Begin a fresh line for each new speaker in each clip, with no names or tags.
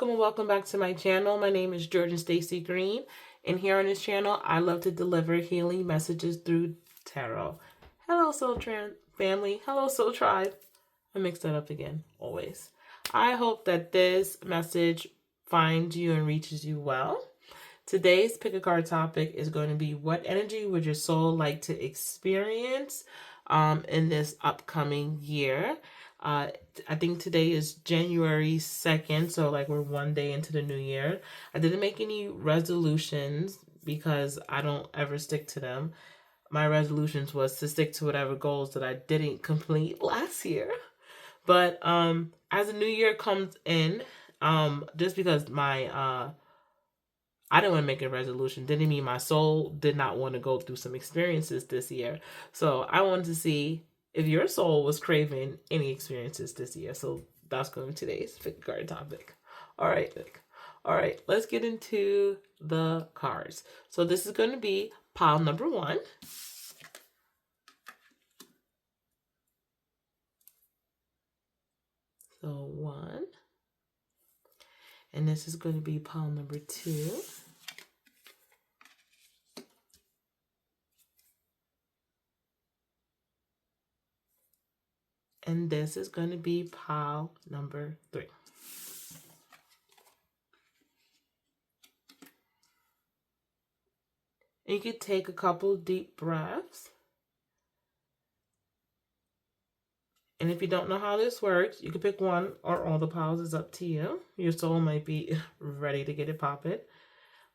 welcome and welcome back to my channel. My name is Jordan Stacy Green, and here on this channel, I love to deliver healing messages through tarot. Hello, Soul Family. Hello, Soul Tribe. I mixed that up again, always. I hope that this message finds you and reaches you well. Today's pick a card topic is going to be what energy would your soul like to experience in this upcoming year. I think today is January 2nd, so like we're one day into the new year. I didn't make any resolutions because I don't ever stick to them. My resolutions was to stick to whatever goals that I didn't complete last year. But as the new year comes in, just because I didn't want to make a resolution didn't mean my soul did not want to go through some experiences this year. So I wanted to see if your soul was craving any experiences this year. So that's going to be today's pick a card topic. All right, let's get into the cards. So this is going to be pile number 1. So 1. And this is going to be pile number 2. And this is going to be pile number 3. And you could take a couple deep breaths. And if you don't know how this works, you can pick one or all the piles. It's up to you. Your soul might be ready to get it popping.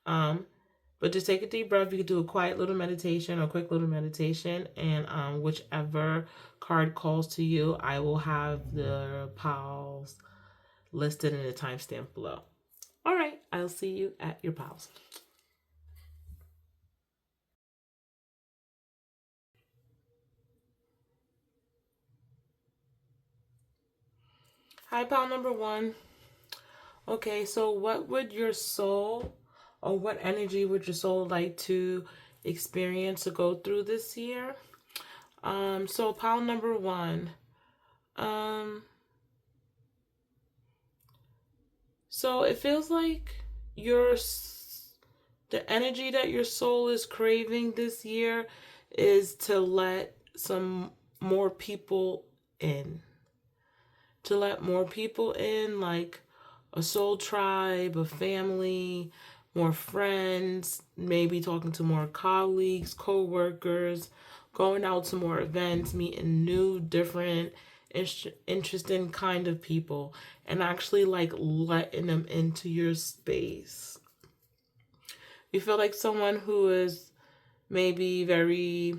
But just take a deep breath. You could do a quiet little meditation or quick little meditation. And whichever card calls to you, I will have the piles listed in the timestamp below. All right, I'll see you at your piles. Hi, pile number 1. Okay, so what would your soul, or what energy would your soul like to experience or go through this year? So pile number 1. So it feels like the energy that your soul is craving this year is to let some more people in. To let more people in, like a soul tribe, a family, more friends, maybe talking to more colleagues, co-workers, going out to more events, meeting new, different, interesting kind of people, and actually like letting them into your space. You feel like someone who is maybe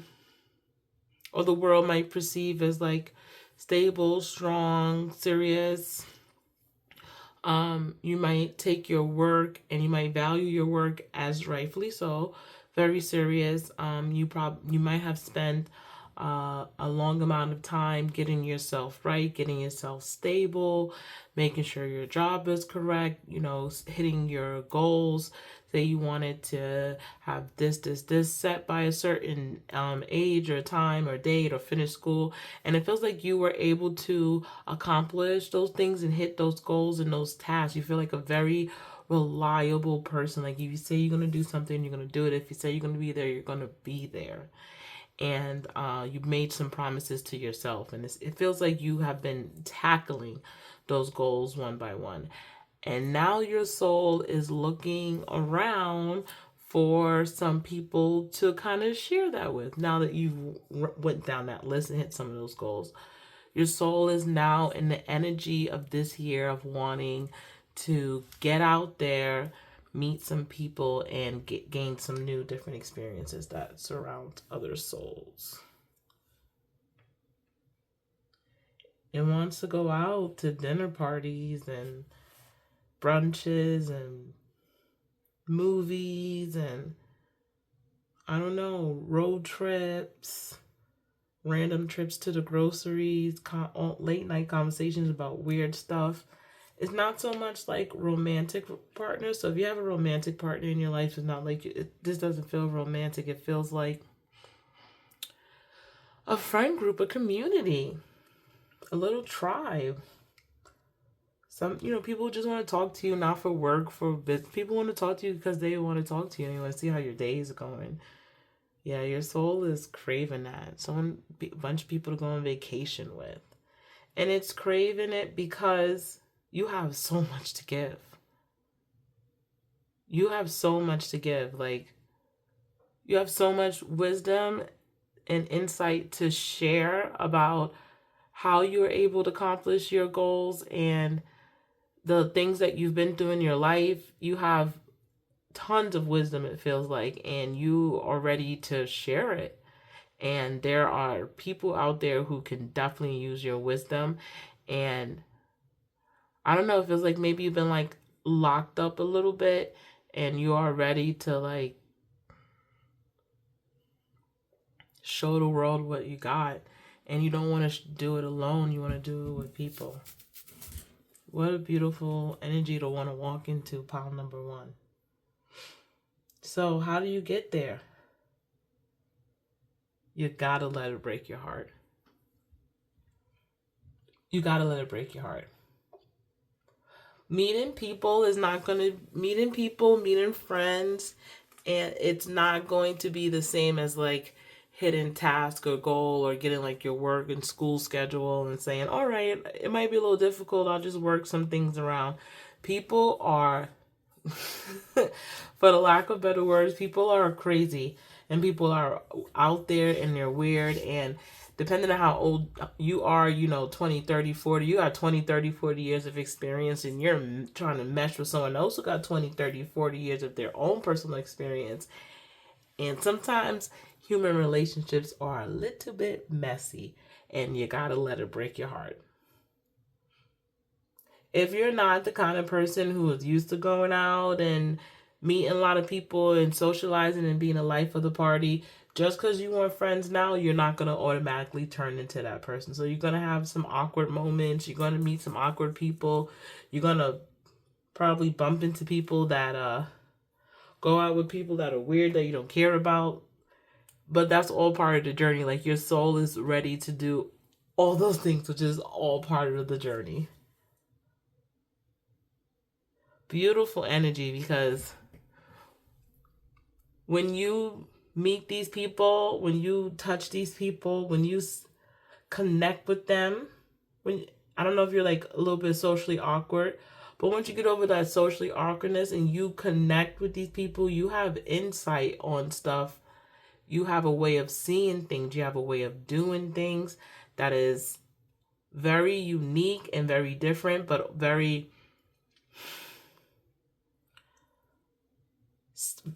or the world might perceive as like stable, strong, serious. You might take your work and you might value your work as rightfully so, very serious. You might have spent a long amount of time getting yourself right, getting yourself stable, making sure your job is correct, hitting your goals. Say you wanted to have this set by a certain age or time or date or finish school. And it feels like you were able to accomplish those things and hit those goals and those tasks. You feel like a very reliable person. Like if you say you're going to do something, you're going to do it. If you say you're going to be there, you're going to be there. And you've made some promises to yourself. And it feels like you have been tackling those goals one by one. And now your soul is looking around for some people to kind of share that with. Now that you went down that list and hit some of those goals, your soul is now in the energy of this year of wanting to get out there, meet some people, and gain some new different experiences that surround other souls. It wants to go out to dinner parties and brunches and movies and road trips, random trips to the groceries, late night conversations about weird stuff. It's not so much like romantic partners. So if you have a romantic partner in your life, it's not like this doesn't feel romantic. It feels like a friend group, a community, a little tribe. Some, people just want to talk to you, not for work, for business. People want to talk to you because they want to talk to you and they want to see how your day is going. Yeah, your soul is craving that. A bunch of people to go on vacation with. And it's craving it because you have so much to give. You have so much to give. Like, you have so much wisdom and insight to share about how you're able to accomplish your goals and the things that you've been through in your life. You have tons of wisdom, it feels like, and you are ready to share it. And there are people out there who can definitely use your wisdom. And I don't know, it feels like maybe you've been like locked up a little bit and you are ready to like show the world what you got. And you don't want to do it alone, you want to do it with people. What a beautiful energy to want to walk into, pile number 1. So, how do you get there? You gotta let it break your heart. You gotta let it break your heart. Meeting people is not gonna, meeting friends, and it's not going to be the same as like hitting task or goal or getting like your work and school schedule and saying, all right, it might be a little difficult, I'll just work some things around. People are, for the lack of better words, people are crazy and people are out there and they're weird. And depending on how old you are, 20, 30, 40, you got 20, 30, 40 years of experience and you're trying to mesh with someone else who got 20, 30, 40 years of their own personal experience. And sometimes human relationships are a little bit messy and you gotta let it break your heart. If you're not the kind of person who is used to going out and meeting a lot of people and socializing and being a life of the party, just because you want friends now, you're not going to automatically turn into that person. So you're going to have some awkward moments. You're going to meet some awkward people. You're going to probably bump into people that go out with people that are weird that you don't care about. But that's all part of the journey. Like, your soul is ready to do all those things, which is all part of the journey. Beautiful energy, because when you meet these people, when you touch these people, when you connect with them, when, I don't know if you're like a little bit socially awkward, but once you get over that socially awkwardness and you connect with these people, you have insight on stuff. You have a way of seeing things. You have a way of doing things that is very unique and very different, but very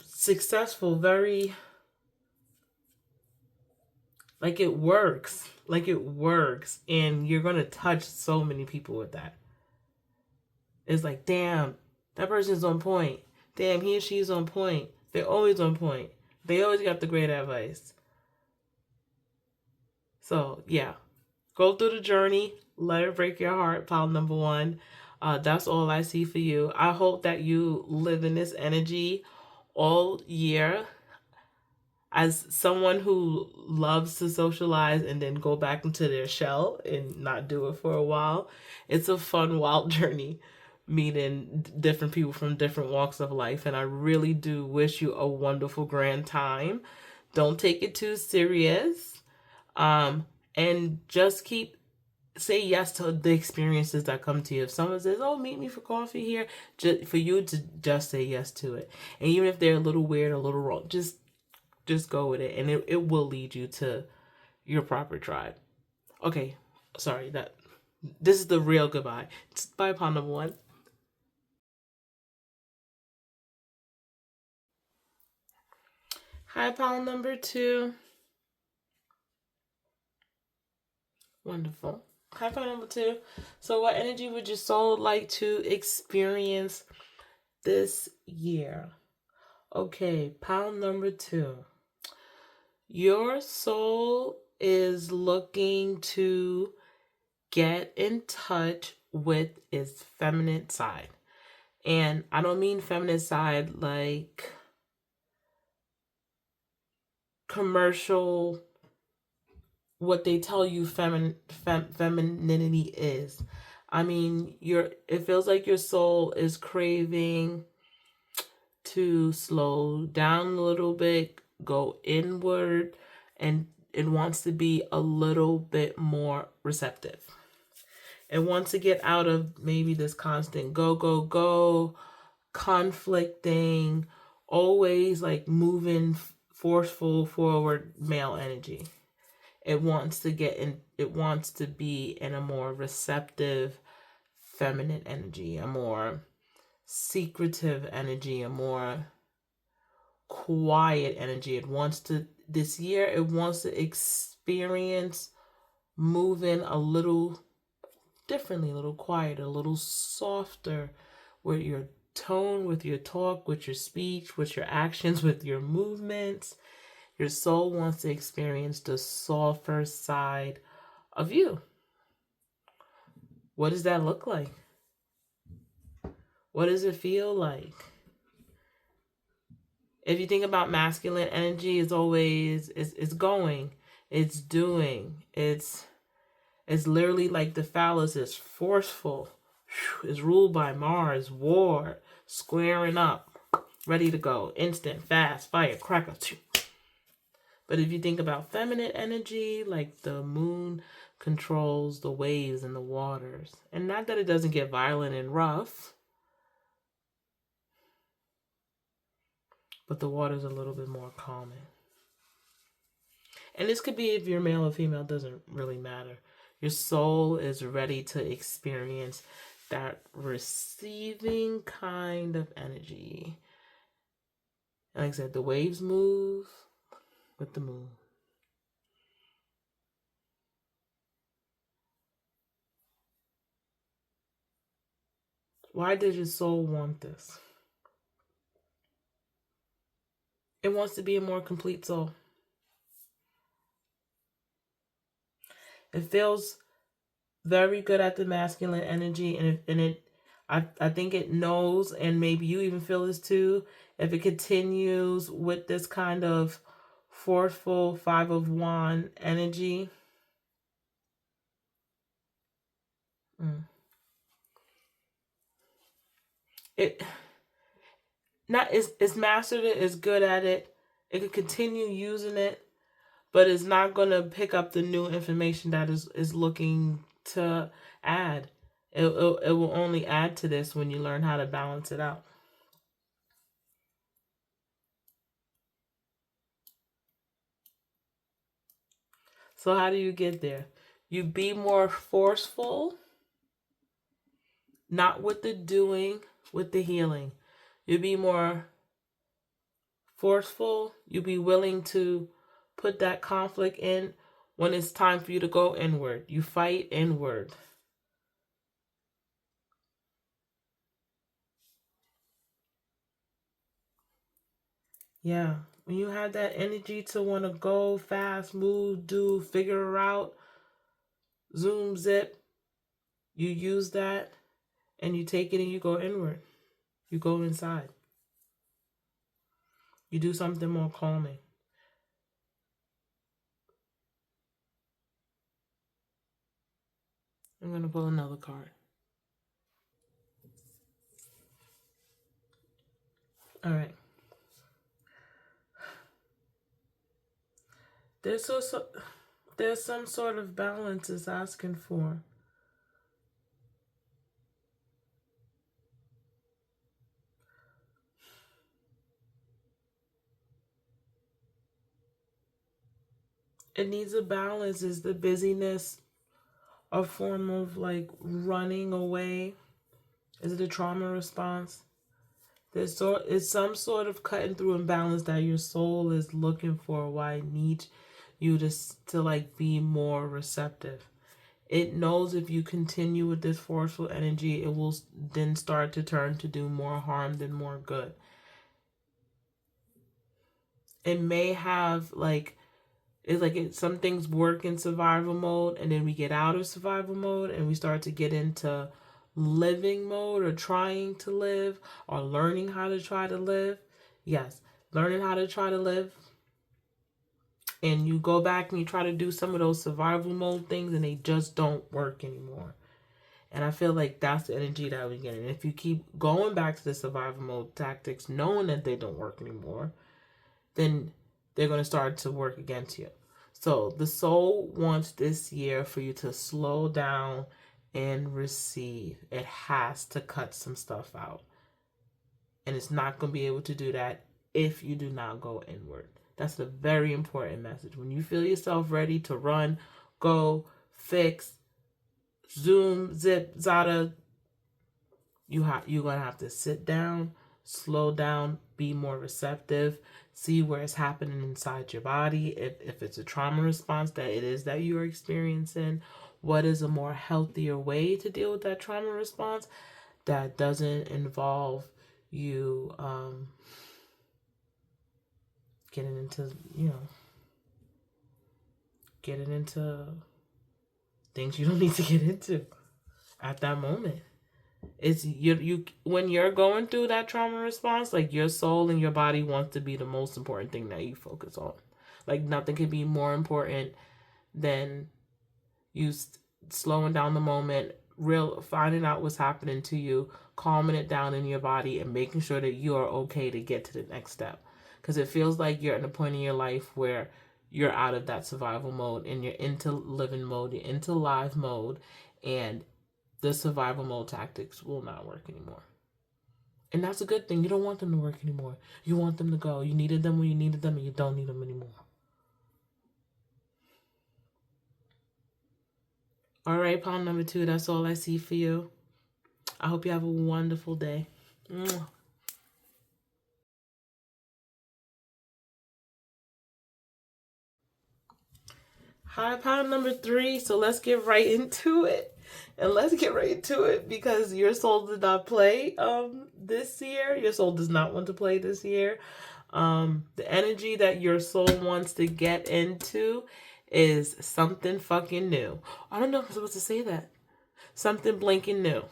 successful, very, like, it works. Like, it works. And you're going to touch so many people with that. It's like, damn, that person's on point. Damn, he or she's on point. They're always on point. They always got the great advice. So, yeah. Go through the journey. Let it break your heart, pile number 1. That's all I see for you. I hope that you live in this energy all year. As someone who loves to socialize and then go back into their shell and not do it for a while, it's a fun, wild journey meeting different people from different walks of life. And I really do wish you a wonderful, grand time. Don't take it too serious. And just say yes to the experiences that come to you. If someone says, oh, meet me for coffee here, just for you to just say yes to it. And even if they're a little weird, a little wrong, just go with it, and it will lead you to your proper tribe. Okay, sorry, this is the real goodbye. Bye, pile number 1. Hi, pile number 2. Wonderful. Hi, pile number 2. So what energy would your soul like to experience this year? Okay, pile number 2. Your soul is looking to get in touch with its feminine side. And I don't mean feminine side like commercial, what they tell you femininity is. I mean, it feels like your soul is craving to slow down a little bit, go inward, and it wants to be a little bit more receptive. It wants to get out of maybe this constant go, go, go, conflicting, always like moving forceful forward male energy. It wants to be in a more receptive feminine energy, a more secretive energy, a more quiet energy. This year it wants to experience moving a little differently, a little quieter, a little softer with your tone, with your talk, with your speech, with your actions, with your movements. Your soul wants to experience the softer side of you. What does that look like? What does it feel like? If you think about masculine energy, it's always it's going, it's doing, it's literally like the phallus is forceful, is ruled by Mars, war, squaring up, ready to go, instant, fast, fire, cracker. But if you think about feminine energy, like the moon controls the waves and the waters. And not that it doesn't get violent and rough, but the water's a little bit more calming. And this could be if you're male or female, doesn't really matter. Your soul is ready to experience that receiving kind of energy. And like I said, the waves move with the moon. Why does your soul want this? It wants to be a more complete soul. It feels very good at the masculine energy, I think it knows, and maybe you even feel this too, if it continues with this kind of forceful 5 of Wands energy. It's mastered it, it's good at it. It could continue using it, but it's not going to pick up the new information that is looking to add. It will only add to this when you learn how to balance it out. So how do you get there? You be more forceful, not with the doing, with the healing. You be more forceful. You be willing to put that conflict in when it's time for you to go inward. You fight inward. Yeah. When you have that energy to want to go fast, move, do, figure out, zoom, zip, you use that and you take it and you go inward. You go inside. You do something more calming. I'm going to pull another card. All right. There's some sort of balance it's asking for. It needs a balance. Is the busyness a form of like running away? Is it a trauma response? It's some sort of cutting through imbalance that your soul is looking for. Why it needs you to like be more receptive. It knows if you continue with this forceful energy, it will then start to turn to do more harm than more good. It may have some things work in survival mode, and then we get out of survival mode and we start to get into living mode, or trying to live, or learning how to try to live. Yes, learning how to try to live. And you go back and you try to do some of those survival mode things and they just don't work anymore. And I feel like that's the energy that we get. And if you keep going back to the survival mode tactics, knowing that they don't work anymore, then they're going to start to work against you. So the soul wants this year for you to slow down and receive. It has to cut some stuff out. And it's not going to be able to do that if you do not go inward. That's a very important message. When you feel yourself ready to run, go, fix, zoom, zip, zada, you're going to have to sit down, slow down, be more receptive, see where it's happening inside your body. If it's a trauma response that it is that you're experiencing, what is a more healthier way to deal with that trauma response that doesn't involve you getting into things you don't need to get into at that moment. It's you when you're going through that trauma response, like your soul and your body wants to be the most important thing that you focus on. Like nothing can be more important than you slowing down the moment, finding out what's happening to you, calming it down in your body, and making sure that you are okay to get to the next step. Because it feels like you're at a point in your life where you're out of that survival mode and you're into living mode, you're into live mode, and the survival mode tactics will not work anymore. And that's a good thing. You don't want them to work anymore. You want them to go. You needed them when you needed them, and you don't need them anymore. All right, pound number 2, that's all I see for you. I hope you have a wonderful day. Mwah. Hi, pound number 3. So let's get right into it. And let's get right into it because your soul did not play this year. Your soul does not want to play this year. The energy that your soul wants to get into is something fucking new. I don't know if I'm supposed to say that. Something blinking new.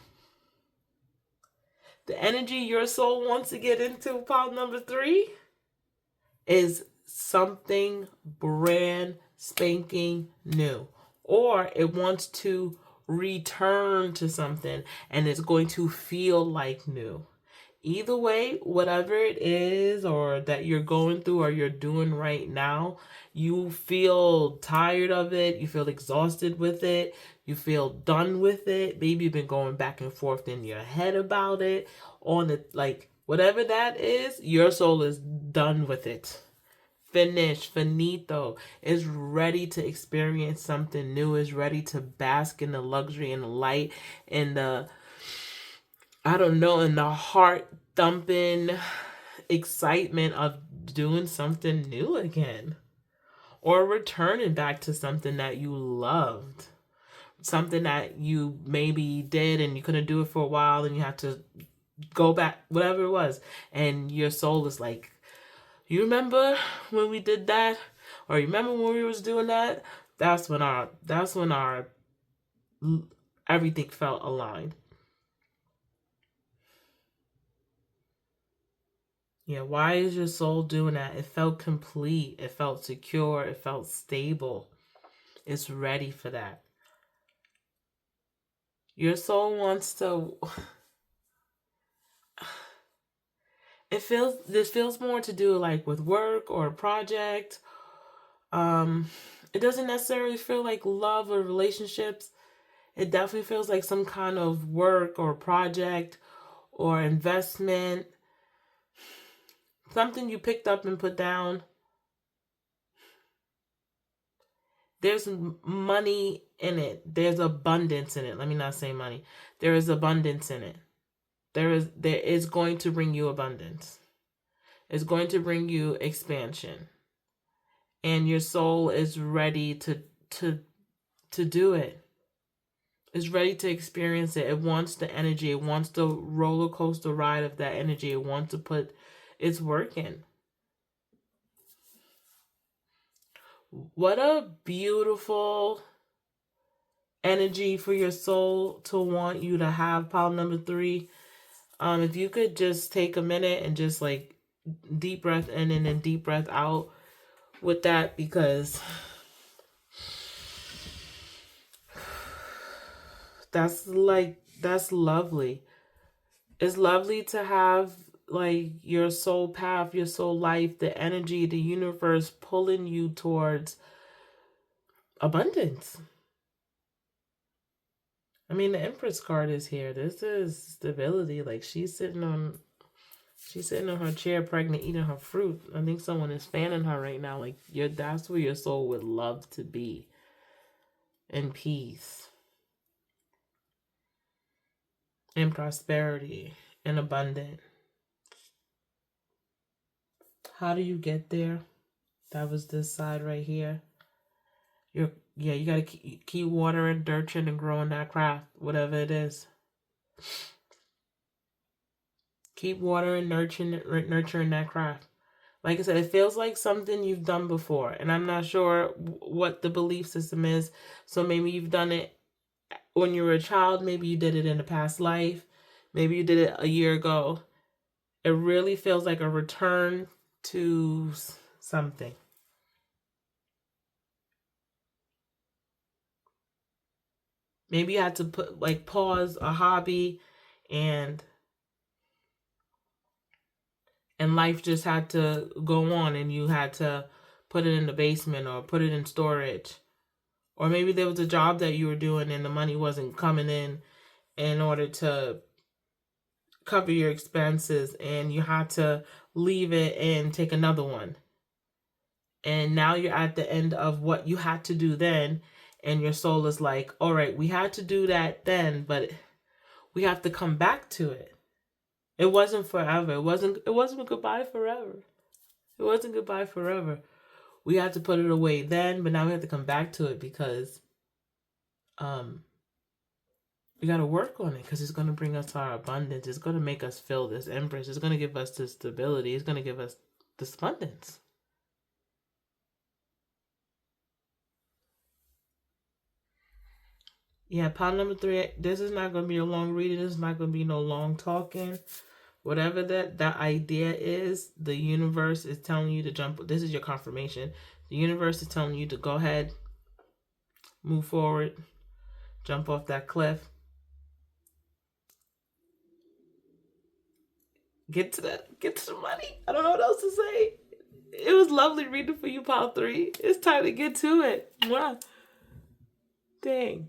The energy your soul wants to get into, pound number 3, is something brand spanking new. Or it wants to return to something and it's going to feel like new. Either way, whatever it is or that you're going through or you're doing right now, you feel tired of it, you feel exhausted with it, you feel done with it. Maybe you've been going back and forth in your head about it. Whatever that is, your soul is done with it. Finished, finito, is ready to experience something new, is ready to bask in the luxury and the light and the, in the heart thumping excitement of doing something new again. Or returning back to something that you loved. Something that you maybe did and you couldn't do it for a while and you have to go back, whatever it was. And your soul is like, you remember when we did that? Or you remember when we was doing that? That's when our everything felt aligned. Yeah, why is your soul doing that? It felt complete. It felt secure. It felt stable. It's ready for that. Your soul wants to... This feels more to do like with work or a project. It doesn't necessarily feel like love or relationships. It definitely feels like some kind of work or project or investment. Something you picked up and put down. There's money in it. There's abundance in it. Let me not say money. There is abundance in it. There is going to bring you abundance. It's going to bring you expansion. And your soul is ready to do it. It's ready to experience it. It wants the energy. It wants the roller coaster ride of that energy. It wants to put its work in. What a beautiful energy for your soul to want you to have, pile number 3. If you could just take a minute and just like deep breath in and then deep breath out with that, because that's lovely. It's lovely to have like your soul path, your soul life, the energy, the universe pulling you towards abundance. I mean, the Empress card is here. This is stability. Like she's sitting on her chair pregnant eating her fruit. I think someone is fanning her right now. Like that's where your soul would love to be. In peace. In prosperity. In abundance. How do you get there? That was this side right here. You gotta keep watering, nurturing, and growing that craft, whatever it is. Keep watering, nurturing that craft. Like I said, it feels like something you've done before, and I'm not sure what the belief system is. So maybe you've done it when you were a child. Maybe you did it in a past life. Maybe you did it a year ago. It really feels like a return to something. Maybe you had to pause a hobby and life just had to go on and you had to put it in the basement or put it in storage. Or maybe there was a job that you were doing and the money wasn't coming in order to cover your expenses and you had to leave it and take another one. And now you're at the end of what you had to do then, and your soul is like, all right, we had to do that then, but we have to come back to it. It wasn't forever. It wasn't goodbye forever. It wasn't goodbye forever. We had to put it away then, but now we have to come back to it because we got to work on it because it's going to bring us our abundance. It's going to make us feel this Empress. It's going to give us the stability. It's going to give us this abundance. Yeah, pile number 3. This is not going to be a long reading. This is not going to be no long talking. Whatever that idea is, the universe is telling you to jump. This is your confirmation. The universe is telling you to go ahead, move forward, jump off that cliff. Get to the money. I don't know what else to say. It was lovely reading for you, pile 3. It's time to get to it. Wow. Dang.